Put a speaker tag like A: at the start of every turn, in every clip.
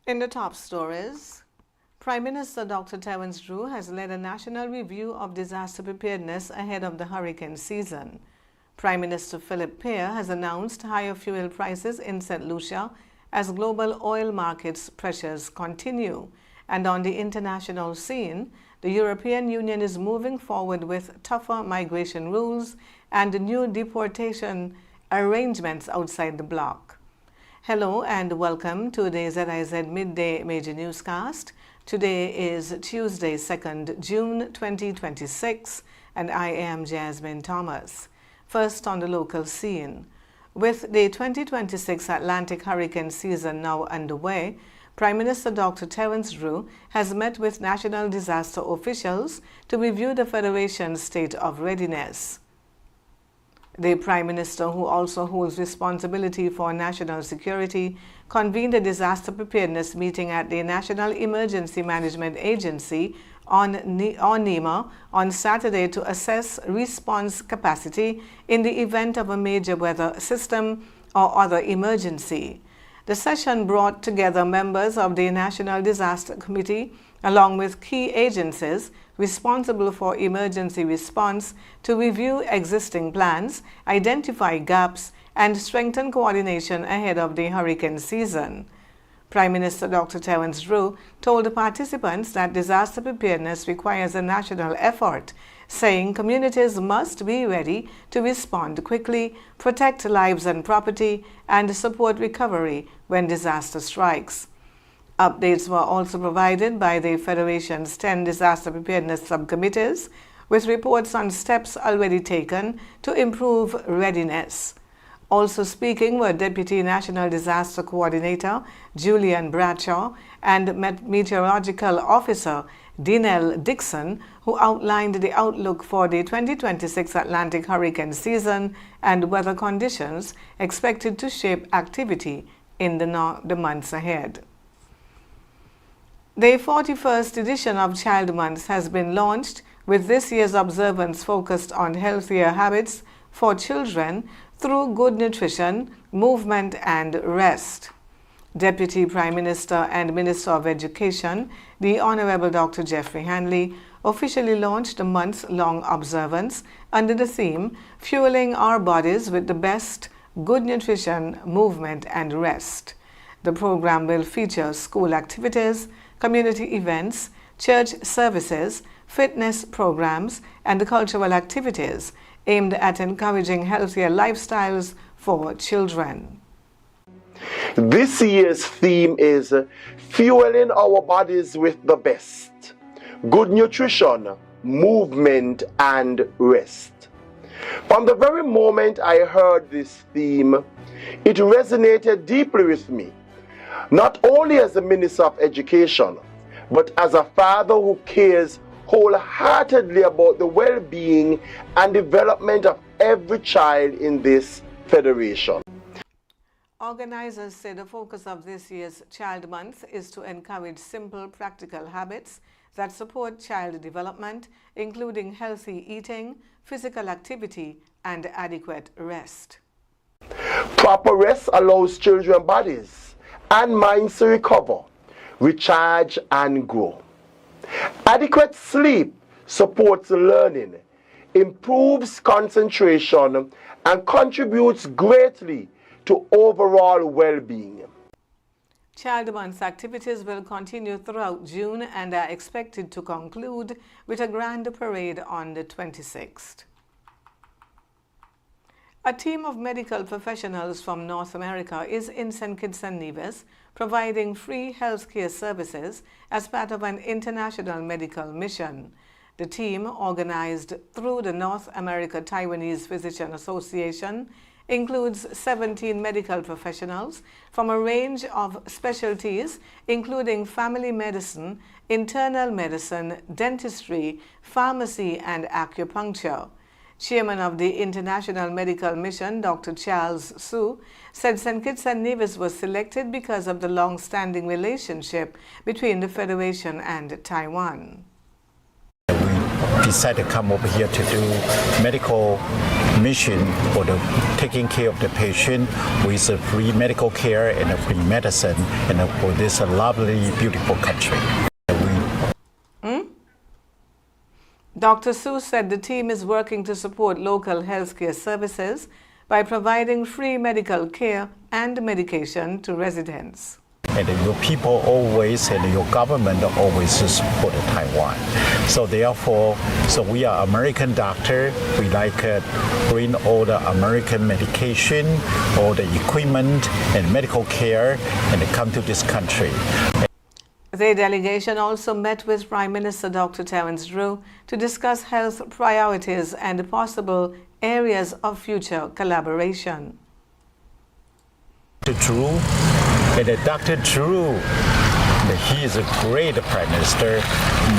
A: In the top stories, Prime Minister Dr. Terence Drew has led a national review of disaster preparedness ahead of the hurricane season. Prime Minister Philip Pear has announced higher fuel prices in St. Lucia as global oil markets pressures continue. And on the international scene, the European Union is moving forward with tougher migration rules and new deportation arrangements outside the bloc. Hello and welcome to the ZIZ Midday Major Newscast. Today is Tuesday, 2nd June 2026, and I am Jasmine Thomas. First on the local scene. With the 2026 Atlantic hurricane season now underway, Prime Minister Dr. Terence Drew has met with national disaster officials to review the Federation's state of readiness. The Prime Minister, who also holds responsibility for national security, convened a disaster preparedness meeting at the National Emergency Management Agency on NEMA on Saturday to assess response capacity in the event of a major weather system or other emergency. The session brought together members of the National Disaster Committee along with key agencies responsible for emergency response to review existing plans, identify gaps, and strengthen coordination ahead of the hurricane season. Prime Minister Dr. Terence Drew told the participants that disaster preparedness requires a national effort, saying communities must be ready to respond quickly, protect lives and property, and support recovery when disaster strikes. Updates were also provided by the Federation's 10 disaster preparedness subcommittees, with reports on steps already taken to improve readiness. Also speaking were Deputy National Disaster Coordinator Julian Bradshaw and Meteorological Officer Dinell Dixon, who outlined the outlook for the 2026 Atlantic hurricane season and weather conditions expected to shape activity in the months ahead. The 41st edition of Child Month has been launched, with this year's observance focused on healthier habits for children through good nutrition, movement, and rest. Deputy Prime Minister and Minister of Education, the Honorable Dr. Jeffrey Hanley, officially launched the month-long observance under the theme Fueling Our Bodies with the Best Good Nutrition, Movement, and Rest. The program will feature school activities, community events, church services, fitness programs, and cultural activities aimed at encouraging healthier lifestyles for children.
B: This year's theme is Fueling Our Bodies with the Best, Good Nutrition, Movement, and Rest. From the very moment I heard this theme, it resonated deeply with me, not only as a Minister of Education, but as a father who cares wholeheartedly about the well-being and development of every child in this federation.
A: Organizers say the focus of this year's Child Month is to encourage simple, practical habits that support child development, including healthy eating, physical activity, and adequate rest.
B: Proper rest allows children's bodies and minds to recover, recharge, and grow. Adequate sleep supports learning, improves concentration, and contributes greatly to overall well-being.
A: Child Month activities will continue throughout June and are expected to conclude with a grand parade on the 26th. A team of medical professionals from North America is in St. Kitts and Nevis providing free healthcare services as part of an international medical mission. The team, organized through the North America Taiwanese Physician Association, includes 17 medical professionals from a range of specialties, including family medicine, internal medicine, dentistry, pharmacy, and acupuncture. Chairman of the International Medical Mission, Dr. Charles Su, said St. Kitts and Nevis was selected because of the long-standing relationship between the Federation and Taiwan.
C: We decided to come over here to do medical mission for the taking care of the patient with free medical care and free medicine and for this lovely, beautiful country.
A: Dr. Su said the team is working to support local healthcare services by providing free medical care and medication to residents.
C: And your people always and your government always support Taiwan. So therefore, we are American doctor. We like bring all the American medication, all the equipment and medical care, and come to this country.
A: The delegation also met with Prime Minister Dr. Terence Roux to discuss health priorities and possible areas of future collaboration.
C: Dr. Drew, he is a great Prime Minister.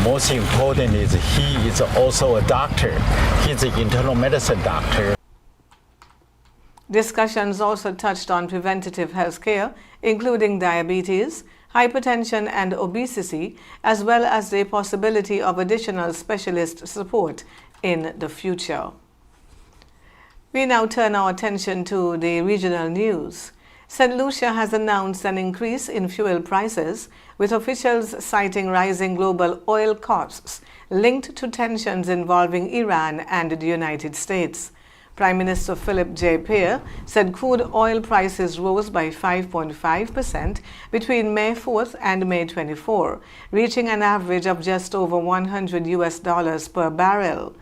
C: Most important is he is also a doctor. He's an internal medicine doctor.
A: Discussions also touched on preventative health care, including diabetes, hypertension and obesity, as well as the possibility of additional specialist support in the future. We now turn our attention to the regional news. St. Lucia has announced an increase in fuel prices, with officials citing rising global oil costs linked to tensions involving Iran and the United States. Prime Minister Philip J. Pear said crude oil prices rose by 5.5% between May 4th and May 24, reaching an average of just over $100 per barrel.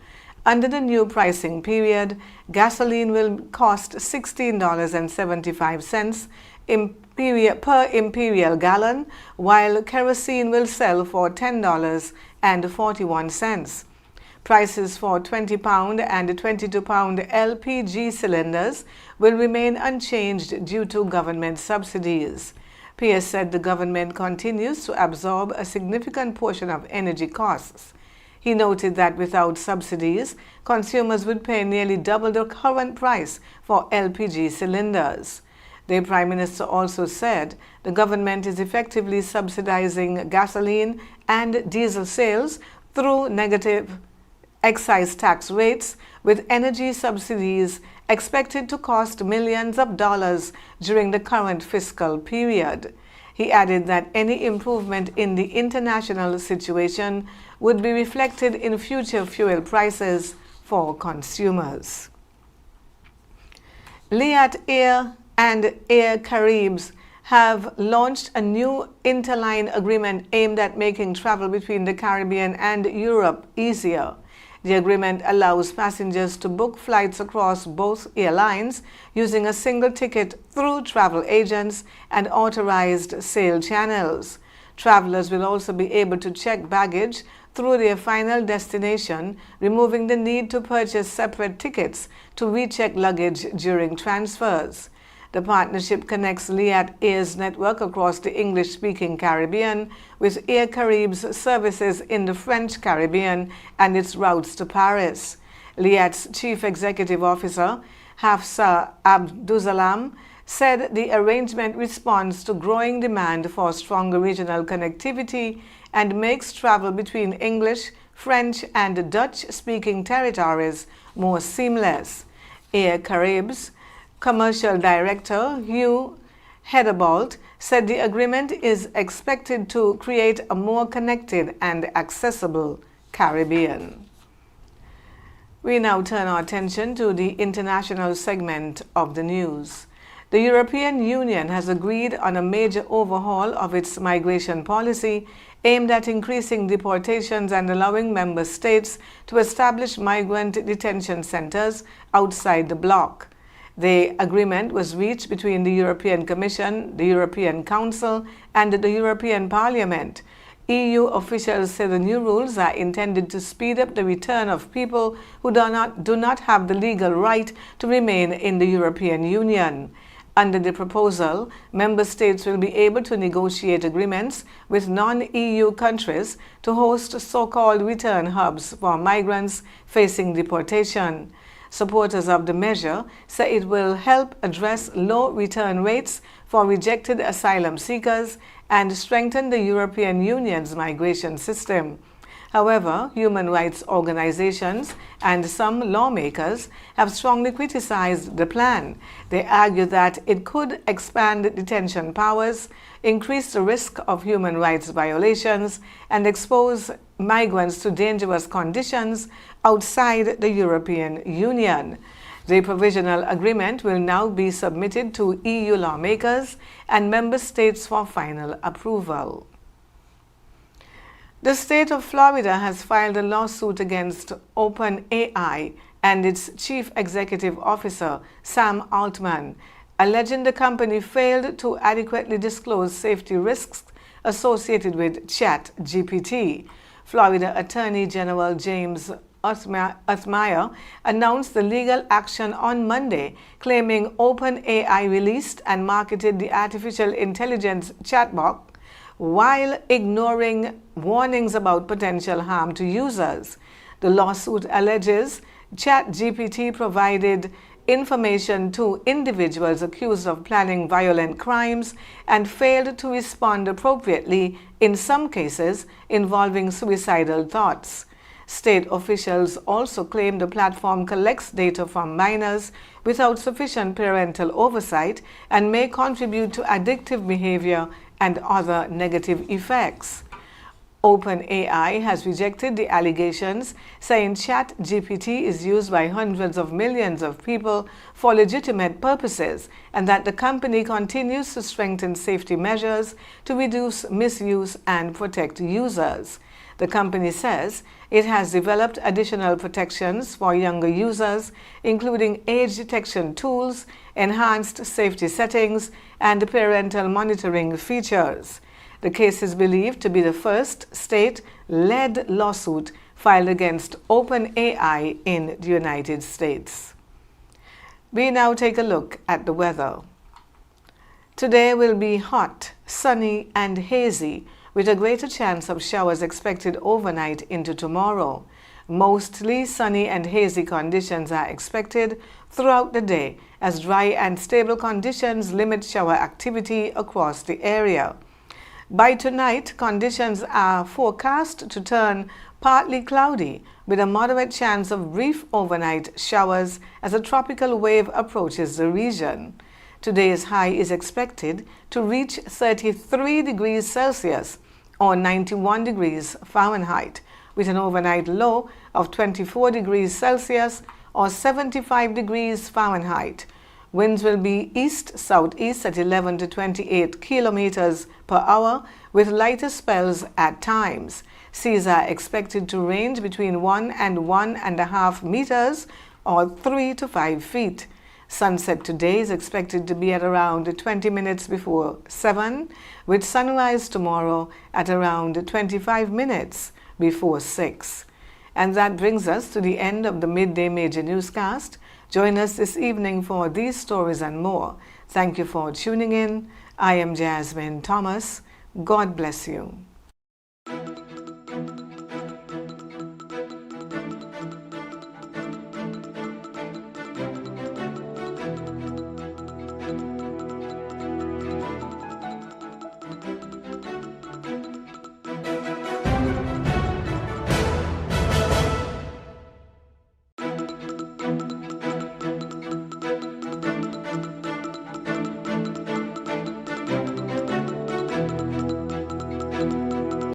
A: Under the new pricing period, gasoline will cost $16.75 per imperial gallon, while kerosene will sell for $10.41. Prices for 20-pound and 22-pound LPG cylinders will remain unchanged due to government subsidies. Pierce said the government continues to absorb a significant portion of energy costs. He noted that without subsidies, consumers would pay nearly double the current price for LPG cylinders. The Prime Minister also said the government is effectively subsidizing gasoline and diesel sales through negative excise tax rates, with energy subsidies expected to cost millions of dollars during the current fiscal period. He added that any improvement in the international situation would be reflected in future fuel prices for consumers. Liat Air and Air Caribs have launched a new interline agreement aimed at making travel between the Caribbean and Europe easier. The agreement allows passengers to book flights across both airlines using a single ticket through travel agents and authorized sale channels. Travelers will also be able to check baggage through their final destination, removing the need to purchase separate tickets to recheck luggage during transfers. The partnership connects Liat Air's network across the English-speaking Caribbean with Air Carib's services in the French Caribbean and its routes to Paris. Liat's Chief Executive Officer, Hafsa Abdusalam, said the arrangement responds to growing demand for stronger regional connectivity and makes travel between English, French, and Dutch-speaking territories more seamless. Air Carib's Commercial Director Hugh Hedderbolt said the agreement is expected to create a more connected and accessible Caribbean. We now turn our attention to the international segment of the news. The European Union has agreed on a major overhaul of its migration policy aimed at increasing deportations and allowing member states to establish migrant detention centers outside the bloc. The agreement was reached between the European Commission, the European Council, and the European Parliament. EU officials say the new rules are intended to speed up the return of people who do not have the legal right to remain in the European Union. Under the proposal, member states will be able to negotiate agreements with non-EU countries to host so-called return hubs for migrants facing deportation. Supporters of the measure say it will help address low return rates for rejected asylum seekers and strengthen the European Union's migration system. However, human rights organizations and some lawmakers have strongly criticized the plan. They argue that it could expand detention powers, increase the risk of human rights violations, and expose migrants to dangerous conditions outside the European Union. The provisional agreement will now be submitted to EU lawmakers and member states for final approval. The state of Florida has filed a lawsuit against OpenAI and its chief executive officer, Sam Altman, alleging the company failed to adequately disclose safety risks associated with ChatGPT. Florida Attorney General James Othmyer announced the legal action on Monday, claiming OpenAI released and marketed the artificial intelligence chatbot while ignoring warnings about potential harm to users. The lawsuit alleges ChatGPT provided information to individuals accused of planning violent crimes and failed to respond appropriately in some cases involving suicidal thoughts. State officials also claim the platform collects data from minors without sufficient parental oversight and may contribute to addictive behavior and other negative effects. OpenAI has rejected the allegations, saying ChatGPT is used by hundreds of millions of people for legitimate purposes and that the company continues to strengthen safety measures to reduce misuse and protect users. The company says it has developed additional protections for younger users, including age detection tools, enhanced safety settings, and parental monitoring features. The case is believed to be the first state-led lawsuit filed against OpenAI in the United States. We now take a look at the weather. Today will be hot, sunny, and hazy, with a greater chance of showers expected overnight into tomorrow. Mostly sunny and hazy conditions are expected throughout the day, as dry and stable conditions limit shower activity across the area. By tonight, conditions are forecast to turn partly cloudy, with a moderate chance of brief overnight showers as a tropical wave approaches the region. Today's high is expected to reach 33 degrees Celsius or 91 degrees Fahrenheit, with an overnight low of 24 degrees Celsius or 75 degrees Fahrenheit. Winds will be east-southeast at 11 to 28 kilometers per hour, with lighter spells at times. Seas are expected to range between 1 and 1.5 meters or 3 to 5 feet. Sunset today is expected to be at around 20 minutes before 7, with sunrise tomorrow at around 25 minutes before 6. And that brings us to the end of the Midday Major Newscast. Join us this evening for these stories and more. Thank you for tuning in. I am Jasmine Thomas. God bless you.